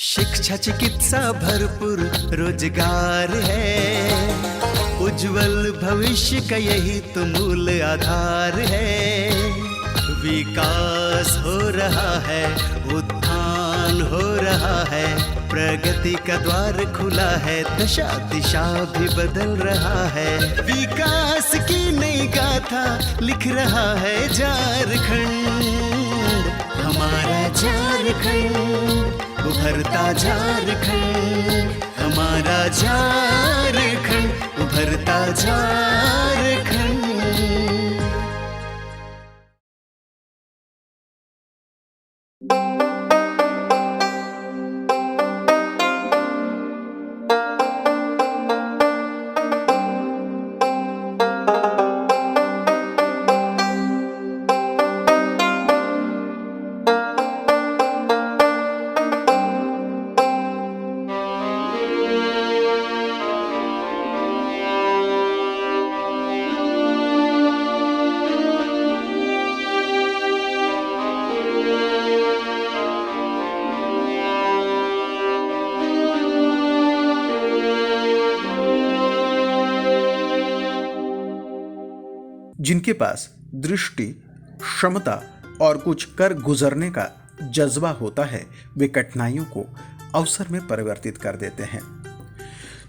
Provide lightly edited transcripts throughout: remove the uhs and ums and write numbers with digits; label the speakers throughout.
Speaker 1: शिक्षा चिकित्सा भरपूर रोजगार है, उज्जवल भविष्य का यही तो मूल आधार है। विकास हो रहा है, उत्थान हो रहा है, प्रगति का द्वार खुला है, दशा दिशा भी बदल रहा है। विकास की नई गाथा लिख रहा है झारखंड, हमारा झारखंड, उभरता झारखंड, हमारा झारखंड, उभरता झारखंड।
Speaker 2: जिनके पास दृष्टि, क्षमता और कुछ कर गुजरने का जज्बा होता है, वे कठिनाइयों को अवसर में परिवर्तित कर देते हैं।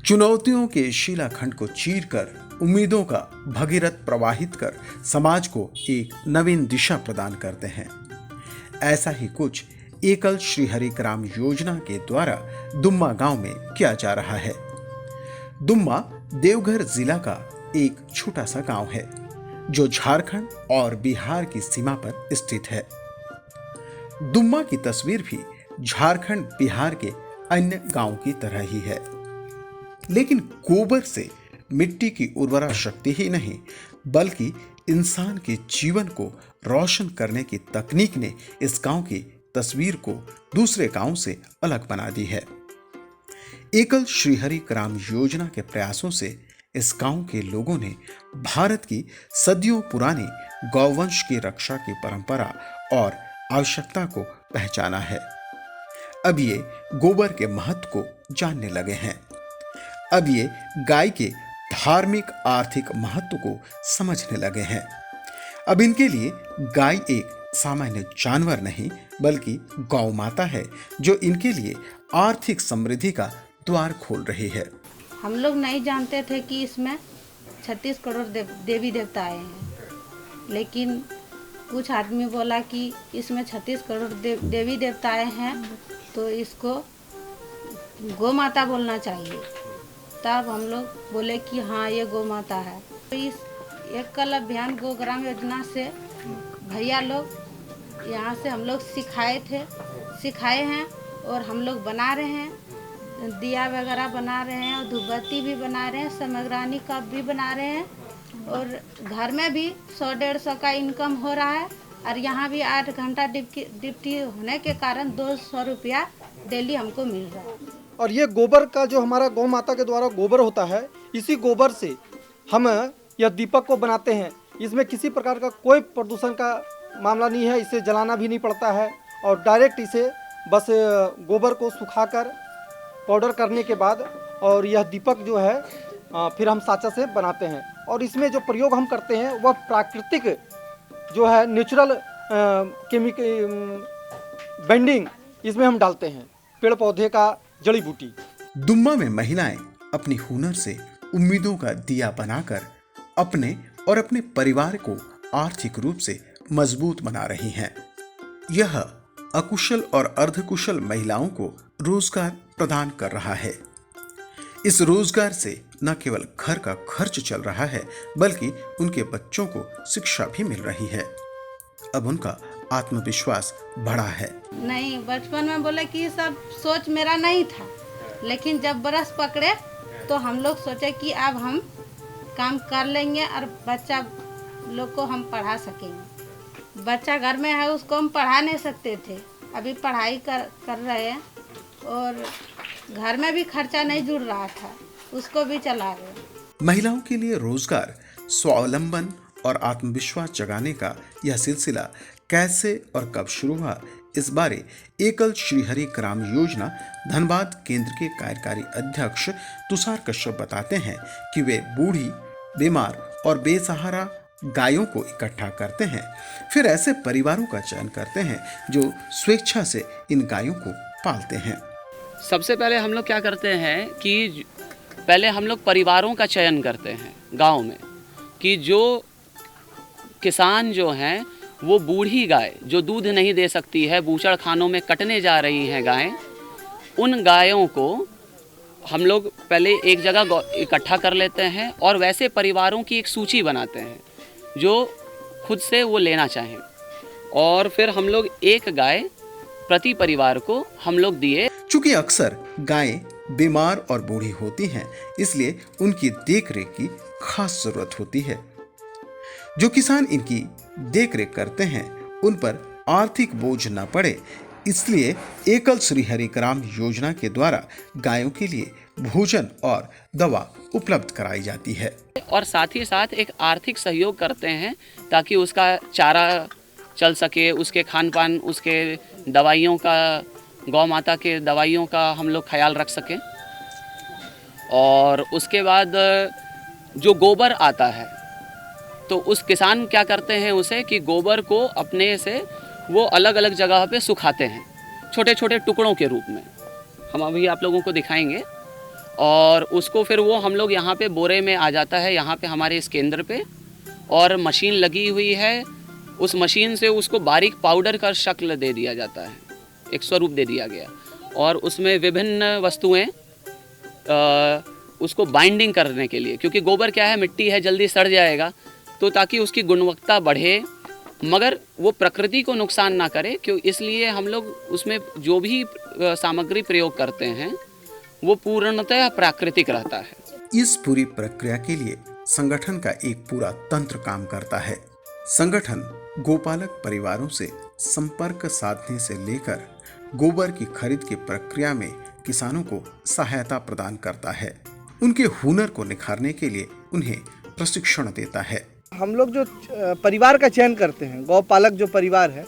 Speaker 2: चुनौतियों के शिलाखंड को चीरकर उम्मीदों का भगीरथ प्रवाहित कर समाज को एक नवीन दिशा प्रदान करते हैं। ऐसा ही कुछ एकल श्रीहरि ग्राम योजना के द्वारा दुम्मा गांव में किया जा रहा है। दुम्मा देवघर जिला का एक छोटा सा गांव है जो झारखंड और बिहार की सीमा पर स्थित है। दुम्मा की तस्वीर भी झारखंड बिहार के अन्य गांव की तरह ही है, लेकिन गोबर से मिट्टी की उर्वरा शक्ति ही नहीं बल्कि इंसान के जीवन को रोशन करने की तकनीक ने इस गांव की तस्वीर को दूसरे गांव से अलग बना दी है। एकल श्रीहरि ग्राम योजना के प्रयासों से इस गांव के लोगों ने भारत की सदियों पुरानी गौवंश की रक्षा की परंपरा और आवश्यकता को पहचाना है। अब ये गोबर के महत्व को जानने लगे हैं। अब ये गाय के धार्मिक आर्थिक महत्व को समझने लगे हैं। अब इनके लिए गाय एक सामान्य जानवर नहीं बल्कि गौ माता है जो इनके लिए आर्थिक समृद्धि का द्वार खोल रही है।
Speaker 3: हम लोग नहीं जानते थे कि इसमें 36 करोड़ देवी देवता आए हैं, लेकिन कुछ आदमी बोला कि इसमें 36 करोड़ देवी देवता आए हैं तो इसको गौ माता बोलना चाहिए। तब हम लोग बोले कि हाँ ये गौ माता है। तो इस एकल अभियान गो ग्राम योजना से भैया लोग यहाँ से हम लोग सिखाए हैं और हम लोग बना रहे हैं, दिया वगैरह बना रहे हैं और धूपबत्ती भी बना रहे हैं, समग्रानी कप भी बना रहे हैं और घर में भी 100-150 का इनकम हो रहा है। और यहाँ भी 8 घंटा ड्यूटी होने के कारण 200 रुपया डेली हमको मिल रहा है।
Speaker 4: और ये गोबर का जो हमारा गौ माता के द्वारा गोबर होता है, इसी गोबर से हम यह दीपक को बनाते हैं। इसमें किसी प्रकार का कोई प्रदूषण का मामला नहीं है, इसे जलाना भी नहीं पड़ता है और डायरेक्ट इसे बस गोबर को सुखाकर पाउडर करने के बाद और यह दीपक जो है फिर हम साँचा से बनाते हैं। और इसमें जो प्रयोग हम करते हैं वह प्राकृतिक जो है नेचुरल केमिकल बेंडिंग इसमें हम डालते हैं, पेड़ पौधे का जड़ी बूटी।
Speaker 2: दुम्मा में महिलाएं अपनी हुनर से उम्मीदों का दिया बनाकर अपने और अपने परिवार को आर्थिक रूप से मजबूत बना रही हैं। यह अकुशल और अर्धकुशल महिलाओं को रोजगार प्रदान कर रहा है। इस रोजगार से न केवल घर का खर्च चल रहा है बल्कि उनके बच्चों को शिक्षा भी मिल रही है। अब उनका आत्मविश्वास बढ़ा है।
Speaker 3: नहीं, बचपन में बोले कि सब सोच मेरा नहीं था, लेकिन जब बरस पकड़े तो हम लोग सोचे कि अब हम काम कर लेंगे और बच्चा लोग को हम पढ़ा सकेंगे। बच्चा घर में है, उसको हम पढ़ा नहीं सकते थे, अभी पढ़ाई कर रहे हैं और घर में भी खर्चा नहीं जुड़ रहा था, उसको भी चला रहे।
Speaker 2: महिलाओं के लिए रोजगार, स्वावलंबन और आत्मविश्वास जगाने का यह सिलसिला कैसे और कब शुरू हुआ, इस बारे एकल श्रीहरि ग्राम योजना धनबाद केंद्र के कार्यकारी अध्यक्ष तुषार कश्यप बताते हैं कि वे बूढ़ी, बीमार और बेसहारा गायों को इकट्ठा करते हैं, फिर ऐसे परिवारों का चयन करते हैं जो स्वेच्छा से इन गायों को पालते हैं।
Speaker 5: सबसे पहले हम लोग क्या करते हैं कि पहले हम लोग परिवारों का चयन करते हैं गांव में, कि जो किसान जो हैं वो बूढ़ी गाय जो दूध नहीं दे सकती है, बूचड़ खानों में कटने जा रही हैं गायें, उन गायों को हम लोग पहले एक जगह इकट्ठा कर लेते हैं और वैसे परिवारों की एक सूची बनाते हैं जो खुद से वो लेना चाहें, और फिर हम लोग एक गाय प्रति परिवार को हम लोग दिए।
Speaker 2: चूंकि अक्सर गायें बीमार और बूढ़ी होती हैं, इसलिए उनकी देखरेख की खास जरूरत होती है। जो किसान इनकी देखरेख करते हैं उन पर आर्थिक बोझ न पड़े, इसलिए एकल श्रीहरि ग्राम योजना के द्वारा गायों के लिए भोजन और दवा उपलब्ध कराई जाती है
Speaker 5: और साथ ही साथ एक आर्थिक सहयोग करते हैं ताकि उसका चारा चल सके, उसके खान पान, उसके दवाइयों का, गौ माता के दवाइयों का हम लोग ख्याल रख सकें। और उसके बाद जो गोबर आता है तो उस किसान क्या करते हैं उसे कि गोबर को अपने से वो अलग अलग जगह पे सुखाते हैं छोटे छोटे टुकड़ों के रूप में, हम अभी आप लोगों को दिखाएंगे। और उसको फिर वो हम लोग यहाँ पे बोरे में आ जाता है, यहाँ पे हमारे इस केंद्र पे, और मशीन लगी हुई है। उस मशीन से उसको बारीक पाउडर का शक्ल दे दिया जाता है, एक स्वरूप दे दिया गया, और उसमें विभिन्न वस्तुएं उसको बाइंडिंग करने के लिए, क्योंकि गोबर क्या है, मिट्टी है, जल्दी सड़ जाएगा, तो ताकि उसकी गुणवत्ता बढ़े मगर वो प्रकृति को नुकसान ना करे, क्यों इसलिए हम लोग उसमें जो भी सामग्री प्रयोग करते हैं वो पूर्णतः प्राकृतिक रहता है।
Speaker 2: इस पूरी प्रक्रिया के लिए संगठन का एक पूरा तंत्र काम करता है। संगठन गोपालक परिवारों से संपर्क साधने से लेकर गोबर की खरीद की प्रक्रिया में किसानों को सहायता प्रदान करता है। उनके हुनर को निखारने के लिए उन्हें प्रशिक्षण देता है।
Speaker 4: हम लोग जो परिवार का चयन करते हैं, गौपालक जो परिवार है,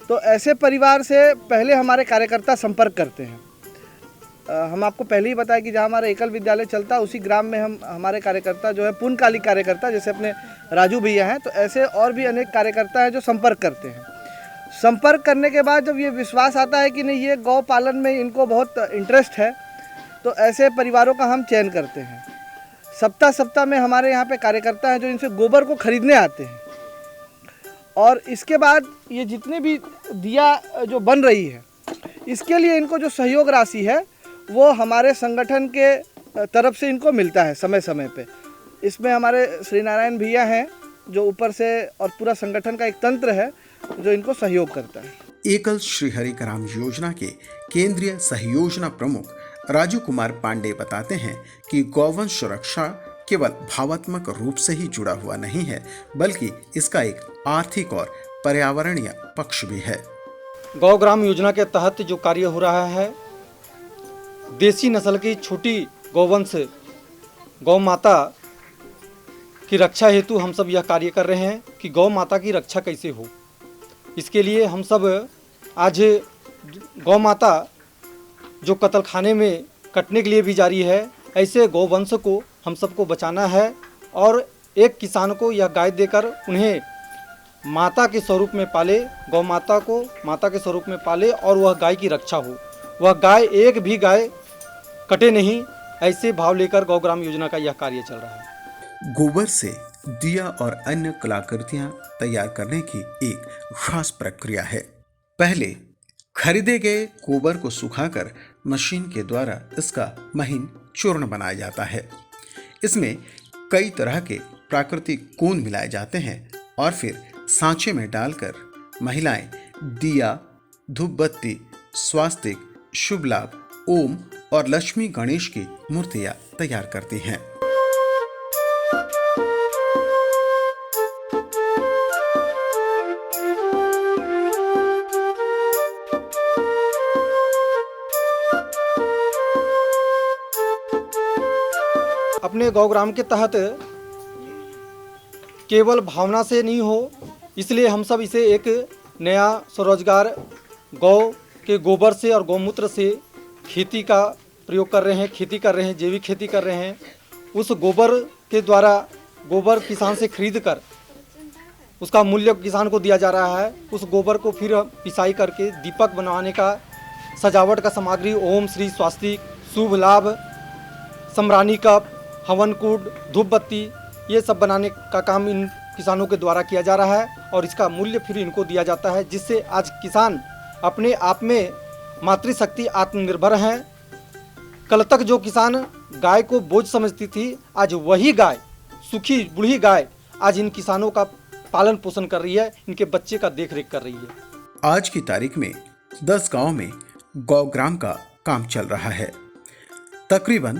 Speaker 4: तो ऐसे परिवार से पहले हमारे कार्यकर्ता संपर्क करते हैं। हम आपको पहले ही बताया कि जहाँ हमारा एकल विद्यालय चलता है उसी ग्राम में हमारे कार्यकर्ता जो है पूर्णकालिक कार्यकर्ता, जैसे अपने राजू भैया हैं, तो ऐसे और भी अनेक कार्यकर्ता हैं जो संपर्क करते हैं। संपर्क करने के बाद जब ये विश्वास आता है कि नहीं ये गौ पालन में इनको बहुत इंटरेस्ट है, तो ऐसे परिवारों का हम चयन करते हैं। सप्ताह में हमारे यहाँ पे कार्यकर्ता हैं जो इनसे गोबर को खरीदने आते हैं, और इसके बाद ये जितने भी दिया जो बन रही है इसके लिए इनको जो सहयोग राशि है वो हमारे संगठन के तरफ से इनको मिलता है समय समय पे। इसमें हमारे श्री नारायण भैया हैं जो ऊपर से, और पूरा संगठन का एक तंत्र है जो इनको सहयोग करता है।
Speaker 2: एकल श्रीहरि ग्राम योजना के केंद्रीय सहयोजना प्रमुख राजू कुमार पांडे बताते हैं कि गौवंश सुरक्षा केवल भावात्मक रूप से ही जुड़ा हुआ नहीं है, बल्कि इसका एक आर्थिक और पर्यावरणीय पक्ष भी है।
Speaker 4: गौ ग्राम योजना के तहत जो कार्य हो रहा है, देसी नस्ल की छोटी गौवंश गौ माता की रक्षा हेतु हम सब यह कार्य कर रहे हैं कि गौ माता की रक्षा कैसे हो। इसके लिए हम सब आज गौ माता जो कत्लखाने में कटने के लिए भी जारी है, ऐसे गौवंश को हम सबको बचाना है और एक किसान को यह गाय देकर उन्हें माता के स्वरूप में पाले, गौ माता को माता के स्वरूप में पाले और वह गाय की रक्षा हो, वह गाय एक भी गाय कटे नहीं, ऐसे भाव लेकर गौग्राम योजना का यह कार्य चल रहा है।
Speaker 2: गोबर से दिया और अन्य कलाकृतियां तैयार करने की एक खास प्रक्रिया है। पहले खरीदे गए गोबर को सुखाकर मशीन के द्वारा इसका महीन चूर्ण बनाया जाता है। इसमें कई तरह के प्राकृतिक कोन मिलाए जाते हैं और फिर सांचे में डालकर महिलाएं दिया, धूप बत्ती, स्वास्तिक, शुभ लाभ, ओम और लक्ष्मी गणेश की मूर्तियां तैयार करती हैं।
Speaker 4: अपने गौग्राम के तहत केवल भावना से नहीं हो, इसलिए हम सब इसे एक नया स्वरोजगार गौ के गोबर से और गौमूत्र से खेती का प्रयोग कर रहे हैं, खेती कर रहे हैं, जैविक खेती कर रहे हैं। उस गोबर के द्वारा गोबर किसान से खरीद कर उसका मूल्य किसान को दिया जा रहा है। उस गोबर को फिर पिसाई करके दीपक बनवाने का, सजावट का सामग्री, ओम श्री स्वास्तिक, शुभ लाभ, सम्रानी कप, हवन कुंड, धूप बत्ती, ये सब बनाने का काम इन किसानों के द्वारा किया जा रहा है और इसका मूल्य फिर इनको दिया जाता है, जिससे आज किसान अपने आप में मातृशक्ति आत्मनिर्भर हैं। कल तक जो किसान गाय को बोझ समझती थी, आज वही गाय, सुखी बूढ़ी गाय, आज इन किसानों का पालन पोषण कर रही है, इनके बच्चे का देख रेख कर रही है।
Speaker 2: आज की तारीख में 10 गांव में गौग्राम का काम चल रहा है। तकरीबन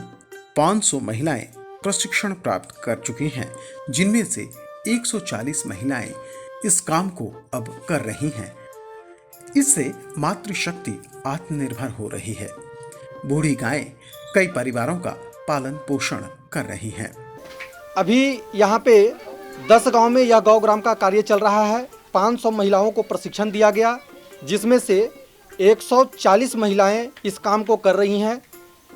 Speaker 2: 500 महिलाएं प्रशिक्षण प्राप्त कर चुकी हैं, जिनमें से 140 महिलाएं इस काम को अब कर रही हैं। इससे मातृशक्ति आत्मनिर्भर हो रही है। बूढ़ी गायें कई परिवारों का पालन पोषण कर रही हैं।
Speaker 4: अभी यहाँ पे 10 गांव में यह गौग्राम का कार्य चल रहा है। 500 महिलाओं को प्रशिक्षण दिया गया, जिसमें से 140 महिलाएं इस काम को कर रही हैं।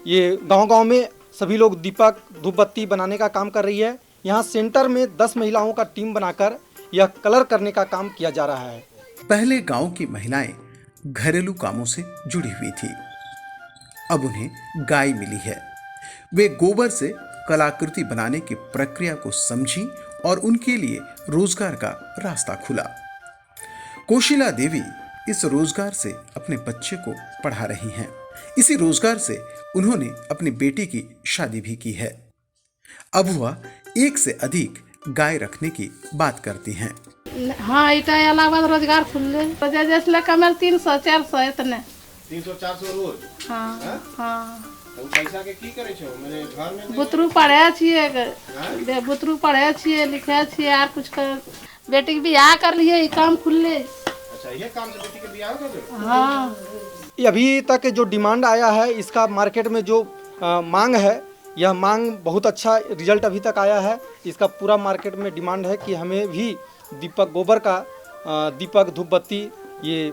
Speaker 4: ये गांव-गांव में सभी लोग दीपक धूप बत्ती बनाने का काम कर रही है। यहाँ सेंटर में 10 महिलाओं का टीम बनाकर यह कलर करने का काम किया जा रहा है।
Speaker 2: पहले गांव की महिलाएं घरेलू कामों से जुड़ी हुई थी, अब उन्हें गाय मिली है। वे गोबर से कलाकृति बनाने की प्रक्रिया को समझी और उनके लिए रोजगार का रास्ता खुला। कोशिला देवी इस रोजगार से अपने बच्चे को पढ़ा रही हैं। इसी रोजगार से उन्होंने अपनी बेटी की शादी भी की है। अब वह 1 से अधिक गाय रखने की बात करती हैं।
Speaker 6: हाँ, इटा अलावा रोजगार खुले जैसे कमल 300-400 इतने
Speaker 7: 300-400 रोज।
Speaker 6: हाँ हाँ।
Speaker 7: तो पैसा के की करे छो? मैंने घर में
Speaker 6: बुतरू पढ़े छिए, बुतरू पढ़े छिए, लिखे छिए, आर कुछ कर बेटी के बियाह कर लिए, ये काम खुले।
Speaker 7: अच्छा, ये काम से बेटी के बियाह कर दो।
Speaker 6: हाँ,
Speaker 4: अभी तक जो डिमांड आया है, इसका मार्केट में जो मांग है, यह मांग बहुत अच्छा रिजल्ट अभी तक आया है। इसका पूरा मार्केट में डिमांड है कि हमें भी दीपक गोबर का दीपक धूप बत्ती ये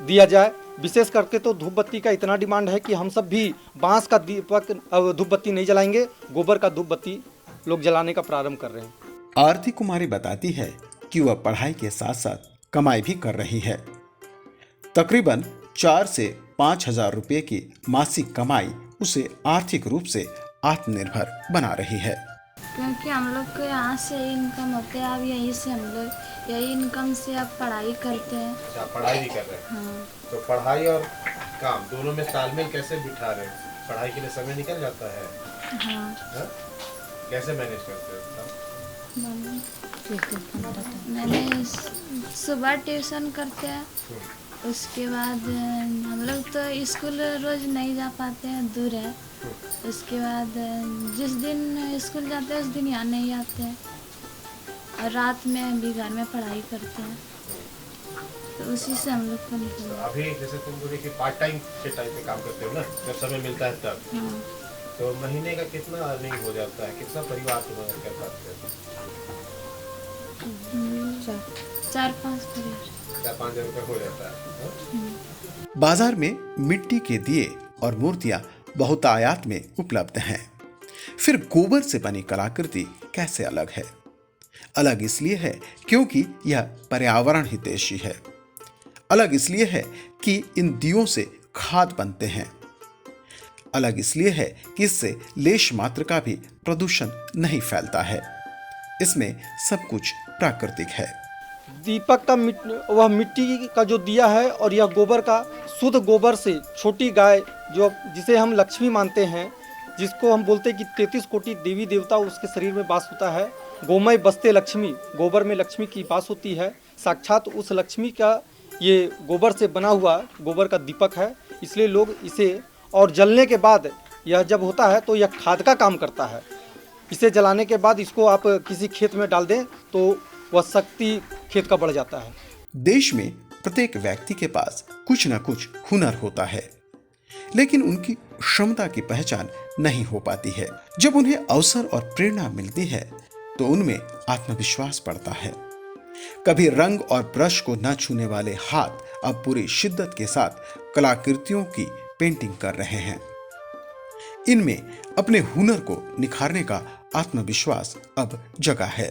Speaker 4: दिया जाए। विशेष करके तो धूप बत्ती का इतना डिमांड है कि हम सब भी बांस का दीपक धूप बत्ती नहीं जलाएंगे, गोबर का धूप बत्ती लोग जलाने का प्रारंभ कर रहे हैं।
Speaker 2: आरती कुमारी बताती है कि वह पढ़ाई के साथ साथ कमाई भी कर रही है। तकरीबन 4 से 5 हजार रुपये की मासिक कमाई उसे आर्थिक रूप से आत्मनिर्भर बना रही है।
Speaker 8: क्योंकि हम लोग को यहाँ से इनकम होते हैं, अब यहीं से हम लोग यही इनकम से अब पढ़ाई करते हैं।
Speaker 7: अच्छा, पढ़ाई भी कर रहे हैं।
Speaker 8: हाँ।
Speaker 7: तो पढ़ाई और काम दोनों में तालमेल कैसे बिठा रहे हैं? पढ़ाई के लिए समय निकल जाता है?
Speaker 8: हाँ।
Speaker 7: हा? कैसे मैनेज करते हो?
Speaker 8: मैंने सुबह ट्यूशन करते हैं, उसके बाद हम लोग तो स्कूल रोज नहीं जा पाते हैं, दूर है। उसके बाद जिस दिन स्कूल जाते हैं उस दिन यहाँ नहीं आते हैं, और रात में भी घर में पढ़ाई करते हैं, तो उसी से हम लोग को निकल।
Speaker 7: अभी जैसे तुम बोले कि पार्ट टाइम के टाइम पे काम करते हो ना, जब समय मिलता है तब, तो महीने का कितना अर्निंग हो जाता है? कितना परिवार तुम्हारा कर पाते हैं?
Speaker 8: 4-5 परिवार,
Speaker 7: 4-5 हजार रुपये हो जाता है।
Speaker 2: बाजार में मिट्टी के दिए और मूर्तियां बहुतायत में उपलब्ध हैं। फिर गोबर से बनी कलाकृति कैसे अलग है? अलग इसलिए है क्योंकि यह पर्यावरण हितैषी है। अलग इसलिए है कि इन दियों से खाद बनते हैं। अलग इसलिए है कि इससे लेश मात्र का भी प्रदूषण नहीं फैलता है। इसमें सब कुछ प्राकृतिक है।
Speaker 4: दीपक का वह मिट्टी का जो दिया है, और यह गोबर का शुद्ध गोबर से छोटी गाय जो जिसे हम लक्ष्मी मानते हैं, जिसको हम बोलते हैं कि 33 कोटि देवी देवता उसके शरीर में वास होता है। गोमय बसते लक्ष्मी, गोबर में लक्ष्मी की वास होती है। साक्षात उस लक्ष्मी का ये गोबर से बना हुआ गोबर का दीपक है। इसलिए लोग इसे, और जलने के बाद यह जब होता है तो यह खाद का काम करता है। इसे जलाने के बाद इसको आप किसी खेत में डाल दें तो वह शक्ति खेत का बढ़ जाता है।
Speaker 2: देश में प्रत्येक व्यक्ति के पास कुछ न कुछ हुनर होता है, लेकिन उनकी क्षमता की पहचान नहीं हो पाती है। जब उन्हें अवसर और प्रेरणा मिलती है तो उनमें आत्मविश्वास बढ़ता है। कभी रंग और ब्रश को न छूने वाले हाथ अब पूरी शिद्दत के साथ कलाकृतियों की पेंटिंग कर रहे हैं। इनमें अपने हुनर को निखारने का आत्मविश्वास अब जगा है।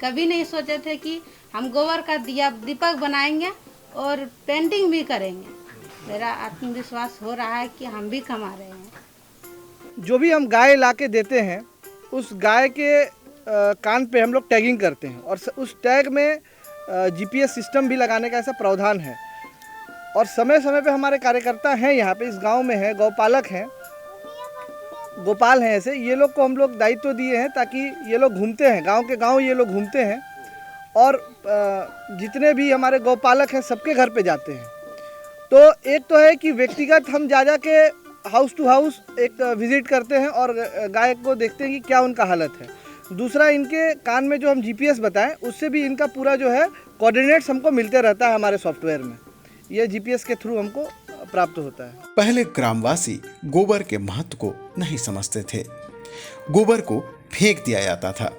Speaker 3: कभी नहीं सोचे थे कि हम गोबर का दीपक बनाएंगे और पेंटिंग भी करेंगे। मेरा आत्मविश्वास हो रहा है कि हम भी कमा रहे हैं।
Speaker 4: जो भी हम गाय ला के देते हैं, उस गाय के कान पे हम लोग टैगिंग करते हैं और उस टैग में जीपीएस सिस्टम भी लगाने का ऐसा प्रावधान है। और समय समय पे हमारे कार्यकर्ता हैं, यहाँ पे इस गांव में हैं, गौपालक हैं, गोपाल हैं, ऐसे ये लोग को हम लोग दायित्व दिए हैं ताकि ये लोग घूमते हैं, गांव के गांव ये लोग घूमते हैं और जितने भी हमारे गौपालक हैं सबके घर पे जाते हैं। तो एक तो है कि व्यक्तिगत हम जा के हाउस टू हाउस एक विजिट करते हैं और गाय को देखते हैं कि क्या उनका हालत है। दूसरा, इनके कान में जो हम जीपीएस बताएं उससे भी इनका पूरा जो है कोऑर्डिनेट्स हमको मिलते रहता है हमारे सॉफ्टवेयर में। ये जीपीएस के थ्रू हमको प्राप्त होता है।
Speaker 2: पहले ग्रामवासी गोबर के महत्व को नहीं समझते थे, गोबर को फेंक दिया जाता था,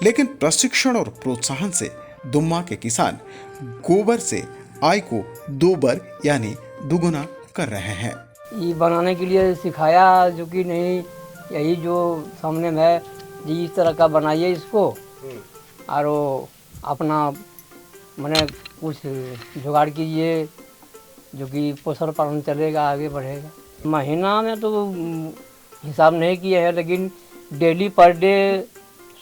Speaker 2: लेकिन प्रशिक्षण और प्रोत्साहन से दुम्मा के किसान गोबर से आय को 2 बार यानी दुगुना कर रहे हैं।
Speaker 9: ये बनाने के लिए सिखाया, जो कि नहीं यही जो सामने में है जी, इस तरह का बनाइए इसको और अपना मैंने कुछ जुगाड़ कीजिए जो कि पोषण पालन चलेगा, आगे बढ़ेगा। महीना में तो हिसाब नहीं किए हैं, लेकिन डेली पर डे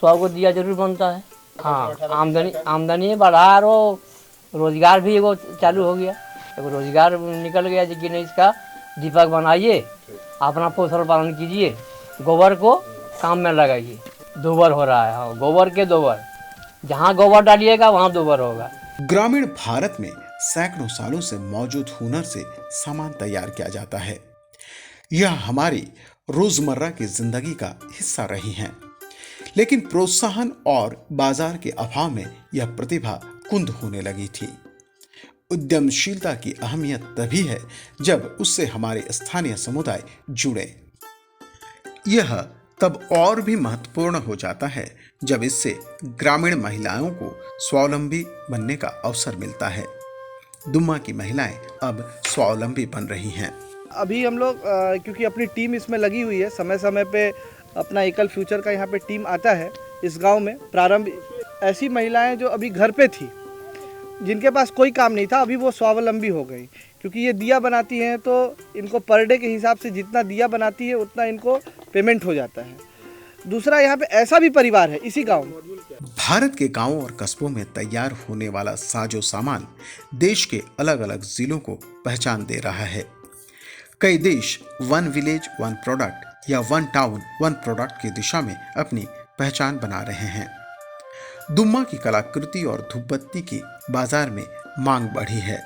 Speaker 9: 100 को दिया जरूर बनता है। हाँ, आमदनी बढ़ा और रोजगार भी एगो चालू हो गया, एगो रोजगार निकल गया जी कि नहीं, इसका दीपक बनाइए, अपना पोषण पालन कीजिए, गोबर को काम में लगाइए। दोबर हो रहा है, हाँ, गोबर के दोबर, जहाँ गोबर डालिएगा वहाँ दोबर होगा।
Speaker 2: ग्रामीण भारत में सैकड़ों सालों से मौजूद हुनर से सामान तैयार किया जाता है। यह हमारी रोजमर्रा की जिंदगी का हिस्सा रही हैं, लेकिन प्रोत्साहन और बाजार के अभाव में यह प्रतिभा कुंद होने लगी थी। उद्यमशीलता की अहमियत तभी है जब उससे हमारे स्थानीय समुदाय जुड़े। यह तब और भी महत्वपूर्ण हो जाता है जब इससे ग्रामीण महिलाओं को स्वावलंबी बनने का अवसर मिलता है। दुम्मा की महिलाएं अब स्वावलंबी बन रही हैं।
Speaker 4: अभी हम लोग क्योंकि अपनी टीम इसमें लगी हुई है, समय समय पे अपना एकल फ्यूचर का यहाँ पे टीम आता है इस गांव में। प्रारंभ ऐसी महिलाएं जो अभी घर पे थी, जिनके पास कोई काम नहीं था, अभी वो स्वावलंबी हो गई, क्योंकि ये दिया बनाती हैं तो इनको पर डे के हिसाब से जितना दिया बनाती है उतना इनको पेमेंट हो जाता है। दूसरा, यहाँ पे ऐसा भी परिवार है इसी गांव में।
Speaker 2: भारत के गांवों और कस्बों में तैयार होने वाला साजो सामान देश के अलग अलग जिलों को पहचान दे रहा है। कई देश 1 विलेज 1 प्रोडक्ट या 1 टाउन 1 प्रोडक्ट की दिशा में अपनी पहचान बना रहे हैं। दुम्मा की कलाकृति और धूपबत्ती की बाजार में मांग बढ़ी है,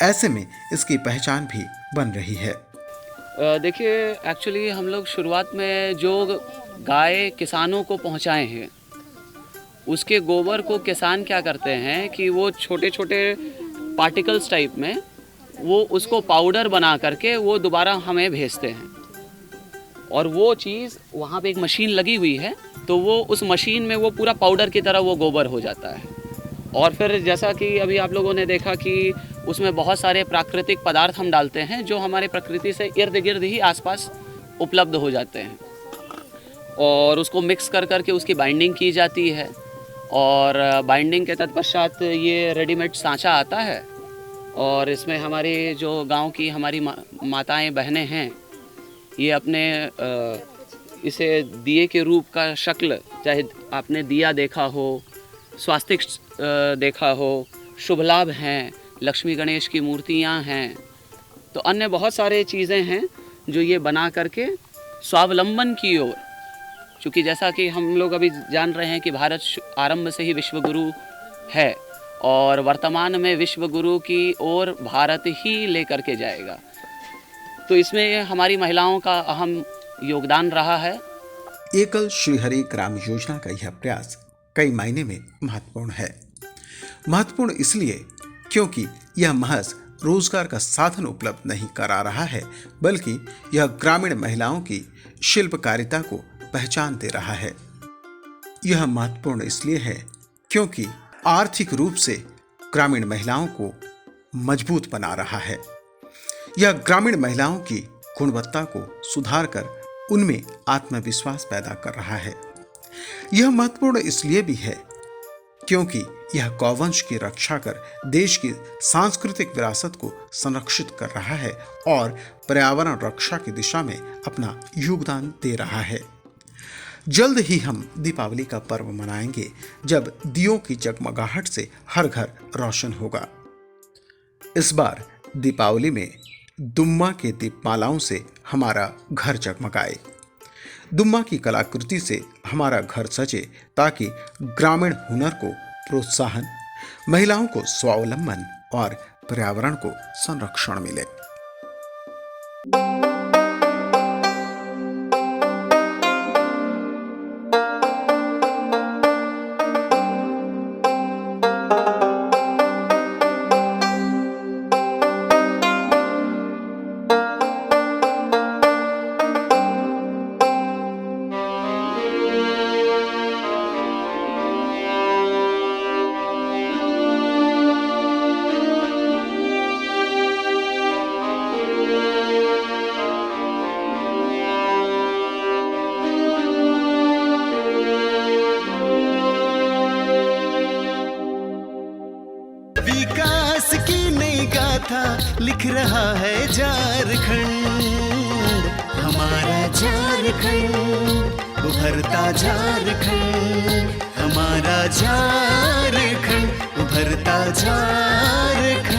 Speaker 2: ऐसे में इसकी पहचान भी बन रही है।
Speaker 5: देखिए, एक्चुअली हम लोग शुरुआत में जो गाय किसानों को पहुंचाए हैं, उसके गोबर को किसान क्या करते हैं कि वो छोटे छोटे पार्टिकल्स टाइप में वो उसको पाउडर बना करके वो दोबारा हमें भेजते हैं, और वो चीज़ वहाँ पे एक मशीन लगी हुई है, तो वो उस मशीन में वो पूरा पाउडर की तरह वो गोबर हो जाता है। और फिर जैसा कि अभी आप लोगों ने देखा कि उसमें बहुत सारे प्राकृतिक पदार्थ हम डालते हैं जो हमारे प्रकृति से इर्द गिर्द ही आसपास उपलब्ध हो जाते हैं, और उसको मिक्स कर करके उसकी बाइंडिंग की जाती है। और बाइंडिंग के तत्पश्चात ये रेडीमेड सांचा आता है, और इसमें हमारी जो गांव की हमारी माताएं बहनें हैं, ये अपने इसे दिए के रूप का शक्ल, चाहे आपने दिया देखा हो, स्वास्तिक देखा हो, शुभ लाभ हैं, लक्ष्मी गणेश की मूर्तियां हैं, तो अन्य बहुत सारे चीज़ें हैं जो ये बना करके स्वावलंबन की ओर, क्योंकि जैसा कि हम लोग अभी जान रहे हैं कि भारत आरंभ से ही विश्व गुरु है, और वर्तमान में विश्व गुरु की ओर भारत ही लेकर के जाएगा, तो इसमें हमारी महिलाओं का अहम योगदान रहा है।
Speaker 2: एकल श्रीहरि ग्राम योजना का यह प्रयास कई मायने में महत्वपूर्ण है। महत्वपूर्ण इसलिए क्योंकि यह महज रोजगार का साधन उपलब्ध नहीं करा रहा है, बल्कि यह ग्रामीण महिलाओं की शिल्पकारिता को पहचान दे रहा है। यह महत्वपूर्ण इसलिए है क्योंकि आर्थिक रूप से ग्रामीण महिलाओं को मजबूत बना रहा है। यह ग्रामीण महिलाओं की गुणवत्ता को सुधार कर उनमें आत्मविश्वास पैदा कर रहा है। यह महत्वपूर्ण इसलिए भी है क्योंकि यह गौवंश की रक्षा कर देश की सांस्कृतिक विरासत को संरक्षित कर रहा है और पर्यावरण रक्षा की दिशा में अपना योगदान दे रहा है। जल्द ही हम दीपावली का पर्व मनाएंगे, जब दियों की जगमगाहट से हर घर रोशन होगा। इस बार दीपावली में दुम्मा के दीपमालाओं से हमारा घर जगमगाए, दुम्मा की कलाकृति से हमारा घर सजे, ताकि ग्रामीण हुनर को प्रोत्साहन, महिलाओं को स्वावलंबन और पर्यावरण को संरक्षण मिले।
Speaker 1: विकास की नई गाथा लिख रहा है झारखंड, हमारा झारखंड, उभरता झारखंड, हमारा झारखंड, उभरता झारखंड।